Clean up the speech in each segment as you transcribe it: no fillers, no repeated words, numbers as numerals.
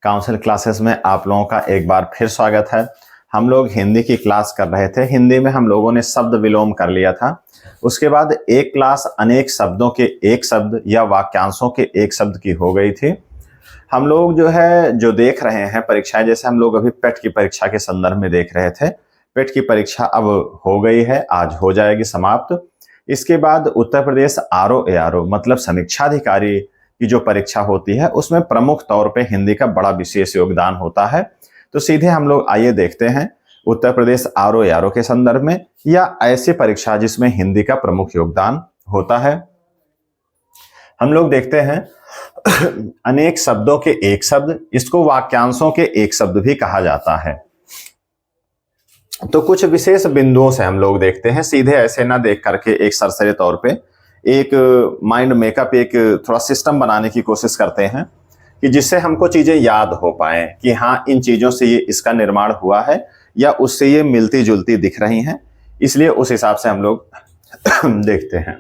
Council classes में आप लोगों का एक बार फिर स्वागत है। हम लोग हिंदी की क्लास कर रहे थे। हिंदी में हम लोगों ने शब्द विलोम कर लिया था। उसके बाद एक क्लास अनेक शब्दों के एक शब्द या वाक्यांशों के एक शब्द की हो गई थी। हम लोग जो देख रहे हैं परीक्षाएं, जैसे हम लोग अभी पेट की परीक्षा के संदर्भ में देख रहे थे। पेट की परीक्षा अब हो गई है, आज हो जाएगी समाप्त। इसके बाद उत्तर प्रदेश आरओ एआरओ मतलब समीक्षाधिकारी की जो परीक्षा होती है उसमें प्रमुख तौर पे हिंदी का बड़ा विशेष योगदान होता है। तो सीधे हम लोग आइए देखते हैं उत्तर प्रदेश आरओ एआरओ के संदर्भ में या ऐसी परीक्षा जिसमें हिंदी का प्रमुख योगदान होता है। हम लोग देखते हैं अनेक शब्दों के एक शब्द, इसको वाक्यांशों के एक शब्द भी कहा जाता है। तो कुछ विशेष बिंदुओं से हम लोग देखते हैं, सीधे ऐसे ना देख करके एक सरसरे तौर पे एक माइंड मेकअप, एक थोड़ा सिस्टम बनाने की कोशिश करते हैं कि जिससे हमको चीजें याद हो पाए कि हाँ इन चीजों से ये इसका निर्माण हुआ है या उससे ये मिलती जुलती दिख रही हैं। इसलिए उस हिसाब से हम लोग देखते हैं।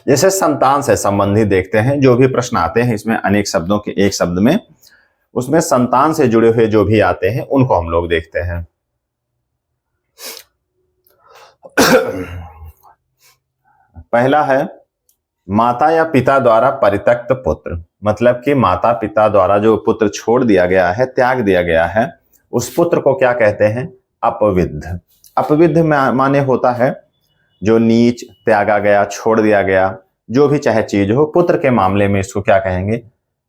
जैसे संतान से संबंधित देखते हैं, जो भी प्रश्न आते हैं इसमें अनेक शब्दों के एक शब्द में, उसमें संतान से जुड़े हुए जो भी आते हैं उनको हम लोग देखते हैं। पहला है माता या पिता द्वारा परित्यक्त पुत्र, मतलब कि माता पिता द्वारा जो पुत्र छोड़ दिया गया है, त्याग दिया गया है, उस पुत्र को क्या कहते हैं? अपविद्ध। अपविद्ध माने होता है जो नीच, त्यागा गया, छोड़ दिया गया, जो भी चाहे चीज हो, पुत्र के मामले में इसको क्या कहेंगे?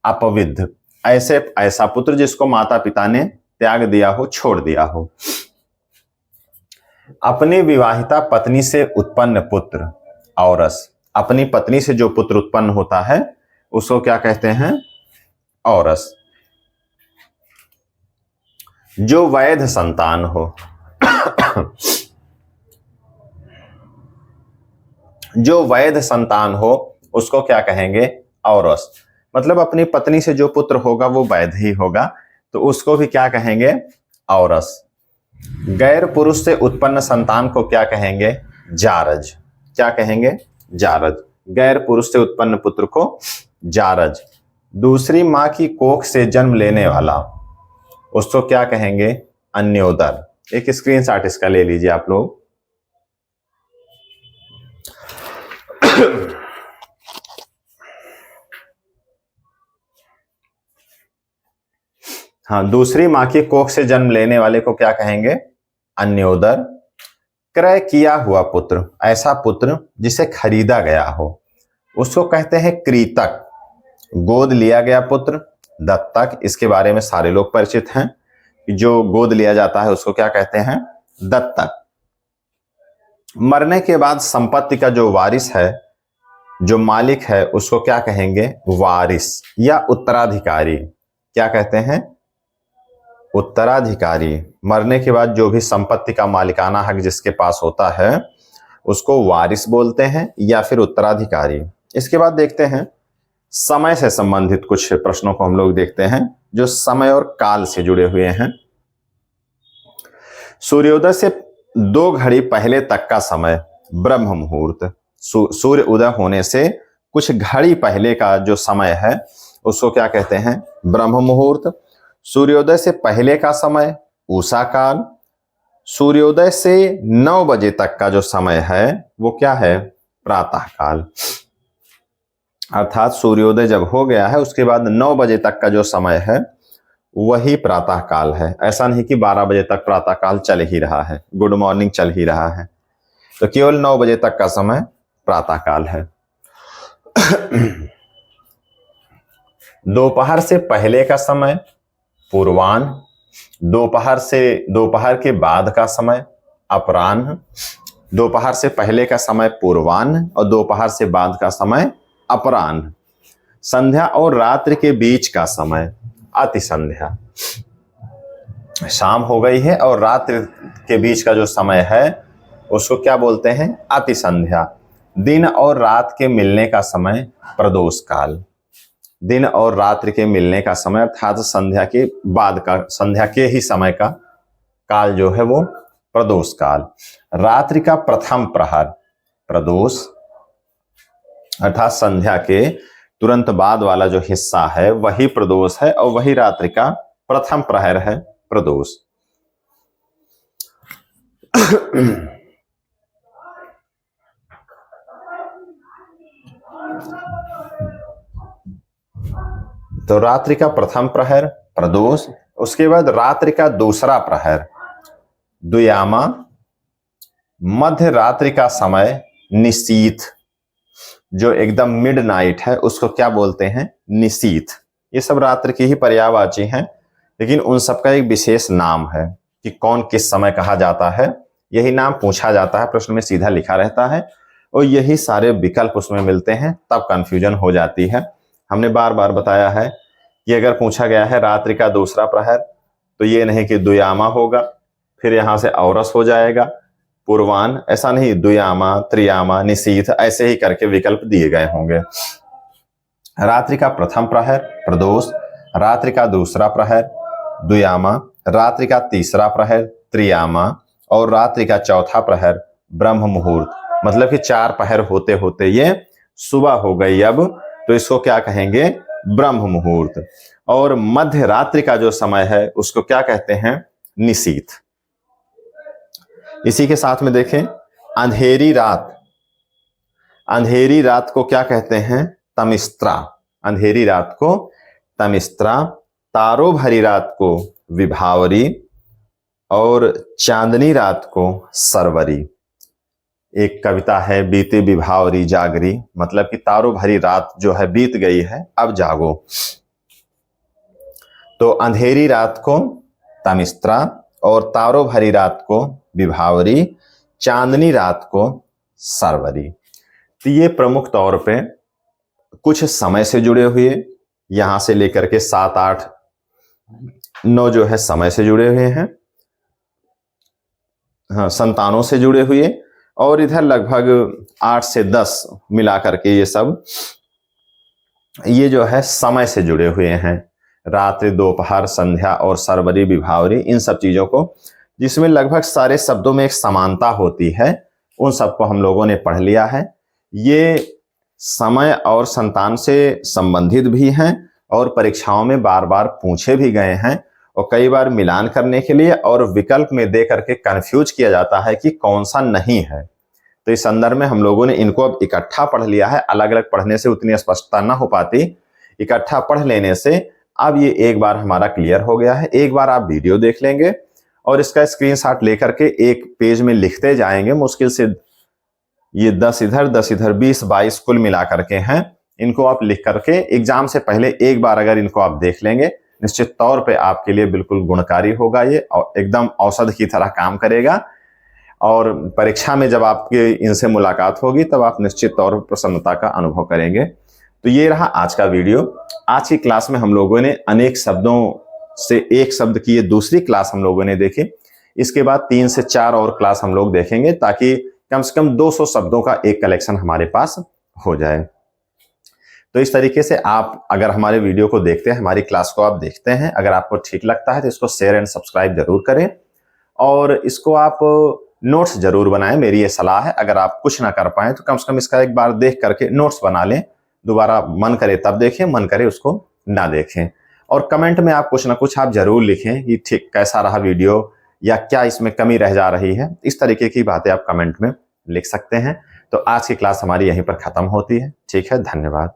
अपविद्ध। ऐसा पुत्र जिसको माता पिता ने त्याग दिया हो, छोड़ दिया हो। अपनी विवाहिता पत्नी से उत्पन्न पुत्र औरस, अपनी पत्नी से जो पुत्र उत्पन्न होता है उसको क्या कहते हैं? औरस। जो वैध संतान हो जो वैध संतान हो उसको क्या कहेंगे? औरस। मतलब अपनी पत्नी से जो पुत्र होगा वो वैध ही होगा, तो उसको भी क्या कहेंगे? औरस। गैर पुरुष से उत्पन्न संतान को क्या कहेंगे? जारज। क्या कहेंगे? जारज। गैर पुरुष से उत्पन्न पुत्र को जारज। दूसरी मां की कोख से जन्म लेने वाला, उसको क्या कहेंगे? अन्योदर। एक स्क्रीनशॉट इसका ले लीजिए आप लोग। हाँ, दूसरी मां की कोख से जन्म लेने वाले को क्या कहेंगे? अन्योदर। क्रय किया हुआ पुत्र, ऐसा पुत्र जिसे खरीदा गया हो, उसको कहते हैं क्रीतक। गोद लिया गया पुत्र, दत्तक। इसके बारे में सारे लोग परिचित हैं कि जो गोद लिया जाता है उसको क्या कहते हैं? दत्तक। मरने के बाद संपत्ति का जो वारिस है, जो मालिक है, उसको क्या कहेंगे? वारिस या उत्तराधिकारी। क्या कहते हैं? उत्तराधिकारी। मरने के बाद जो भी संपत्ति का मालिकाना हक जिसके पास होता है उसको वारिस बोलते हैं या फिर उत्तराधिकारी। इसके बाद देखते हैं समय से संबंधित कुछ प्रश्नों को हम लोग देखते हैं जो समय और काल से जुड़े हुए हैं। सूर्योदय से 2 घड़ी पहले तक का समय ब्रह्म मुहूर्त। सूर्य उदय होने से कुछ घड़ी पहले का जो समय है उसको क्या कहते हैं? ब्रह्म मुहूर्त। सूर्योदय से पहले का समय उषा काल। सूर्योदय से 9 बजे तक का जो समय है वो क्या है? प्रातः काल। अर्थात सूर्योदय जब हो गया है उसके बाद 9 बजे तक का जो समय है वही प्रातः काल है। ऐसा नहीं कि 12 बजे तक प्रातः काल चल ही रहा है, गुड मॉर्निंग चल ही रहा है, तो केवल 9 बजे तक का समय प्रातः काल है। दोपहर से पहले का समय पूर्वाह्न। दोपहर के बाद का समय अपराह्न। दोपहर से पहले का समय पूर्वाह्न और दोपहर से बाद का समय अपराह्न। संध्या और रात्रि के बीच का समय अति संध्या। शाम हो गई है और रात्रि के बीच का जो समय है उसको क्या बोलते हैं? अति संध्या। दिन और रात के मिलने का समय प्रदोष काल। दिन और रात्रि के मिलने का समय अर्थात संध्या के बाद का, संध्या के ही समय का काल जो है वो प्रदोष काल। रात्रि का प्रथम प्रहर प्रदोष, अर्थात संध्या के तुरंत बाद वाला जो हिस्सा है वही प्रदोष है और वही रात्रि का प्रथम प्रहर है प्रदोष। तो रात्रि का प्रथम प्रहर प्रदोष, उसके बाद रात्रि का दूसरा प्रहर द्वियामा, मध्य रात्रि का समय निशीथ, जो एकदम मिडनाइट है उसको क्या बोलते हैं, निशीथ। ये सब रात्रि की ही पर्यायवाची हैं, लेकिन उन सबका एक विशेष नाम है कि कौन किस समय कहा जाता है, यही नाम पूछा जाता है, प्रश्न में सीधा लिखा रहता है और यही सारे विकल्प उसमें मिलते हैं, तब कंफ्यूजन हो जाती है। हमने बार बार बताया है कि अगर पूछा गया है रात्रि का दूसरा प्रहर तो ये नहीं कि द्वियामा होगा फिर यहां से औरस हो जाएगा, पूर्वान, ऐसा नहीं, द्वियामा, त्रियामा, निशीथ, ऐसे ही करके विकल्प दिए गए होंगे। रात्रि का प्रथम प्रहर प्रदोष, रात्रि का दूसरा प्रहर द्वियामा, रात्रि का तीसरा प्रहर त्रियामा और रात्रि का चौथा प्रहर ब्रह्म मुहूर्त। मतलब कि 4 पहर होते होते ये सुबह हो गई अब, तो इसको क्या कहेंगे, ब्रह्म मुहूर्त। और मध्य रात्रि का जो समय है उसको क्या कहते हैं, निशीथ। इसी के साथ में देखें अंधेरी रात, अंधेरी रात को क्या कहते हैं, तमिस्त्रा, अंधेरी रात को तमिस्त्रा, तारों भरी रात को विभावरी और चांदनी रात को सरवरी। एक कविता है, बीते विभावरी जागरी, मतलब कि तारों भरी रात जो है बीत गई है, अब जागो। तो अंधेरी रात को तमिस्त्रा और तारों भरी रात को विभावरी, चांदनी रात को सरवरी। तो ये प्रमुख तौर पे कुछ समय से जुड़े हुए, यहां से लेकर के 7, 8, 9 जो है समय से जुड़े हुए हैं, हाँ, संतानों से जुड़े हुए, और इधर लगभग 8 से 10 मिला करके ये सब, ये जो है समय से जुड़े हुए हैं। रात्रि, दोपहर, संध्या और सरवरी, विभावरी, इन सब चीजों को, जिसमें लगभग सारे शब्दों में एक समानता होती है, उन सबको हम लोगों ने पढ़ लिया है। ये समय और संतान से संबंधित भी हैं और परीक्षाओं में बार बार पूछे भी गए हैं, और कई बार मिलान करने के लिए और विकल्प में दे करके कंफ्यूज किया जाता है कि कौन सा नहीं है। तो इस संदर्भ में हम लोगों ने इनको अब इकट्ठा पढ़ लिया है, अलग अलग पढ़ने से उतनी स्पष्टता ना हो पाती, इकट्ठा पढ़ लेने से अब ये एक बार हमारा क्लियर हो गया है। एक बार आप वीडियो देख लेंगे और इसका स्क्रीनशॉट लेकर के एक पेज में लिखते जाएंगे, मुश्किल से ये 10 इधर 10 इधर 20 22 कुल मिला करके हैं, इनको आप लिख करके एग्जाम से पहले एक बार अगर इनको आप देख लेंगे, निश्चित तौर पे आपके लिए बिल्कुल गुणकारी होगा ये, और एकदम औषध की तरह काम करेगा। और परीक्षा में जब आपके इनसे मुलाकात होगी तब आप निश्चित तौर पर प्रसन्नता का अनुभव करेंगे। तो ये रहा आज का वीडियो। आज की क्लास में हम लोगों ने अनेक शब्दों से एक शब्द की ये दूसरी क्लास हम लोगों ने देखी। इसके बाद 3 से 4 और क्लास हम लोग देखेंगे, ताकि कम से कम 200 शब्दों का एक कलेक्शन हमारे पास हो जाए। तो इस तरीके से आप अगर हमारे वीडियो को देखते हैं, हमारी क्लास को आप देखते हैं, अगर आपको ठीक लगता है तो इसको शेयर एंड सब्सक्राइब जरूर करें, और इसको आप नोट्स जरूर बनाएं। मेरी ये सलाह है, अगर आप कुछ ना कर पाए तो कम से कम इसका एक बार देख करके नोट्स बना लें, दोबारा मन करे तब देखें, मन करे उसको ना देखें। और कमेंट में आप कुछ ना कुछ आप जरूर लिखें कि ठीक कैसा रहा वीडियो, या क्या इसमें कमी रह जा रही है, इस तरीके की बातें आप कमेंट में लिख सकते हैं। तो आज की क्लास हमारी यहीं पर खत्म होती है। ठीक है, धन्यवाद।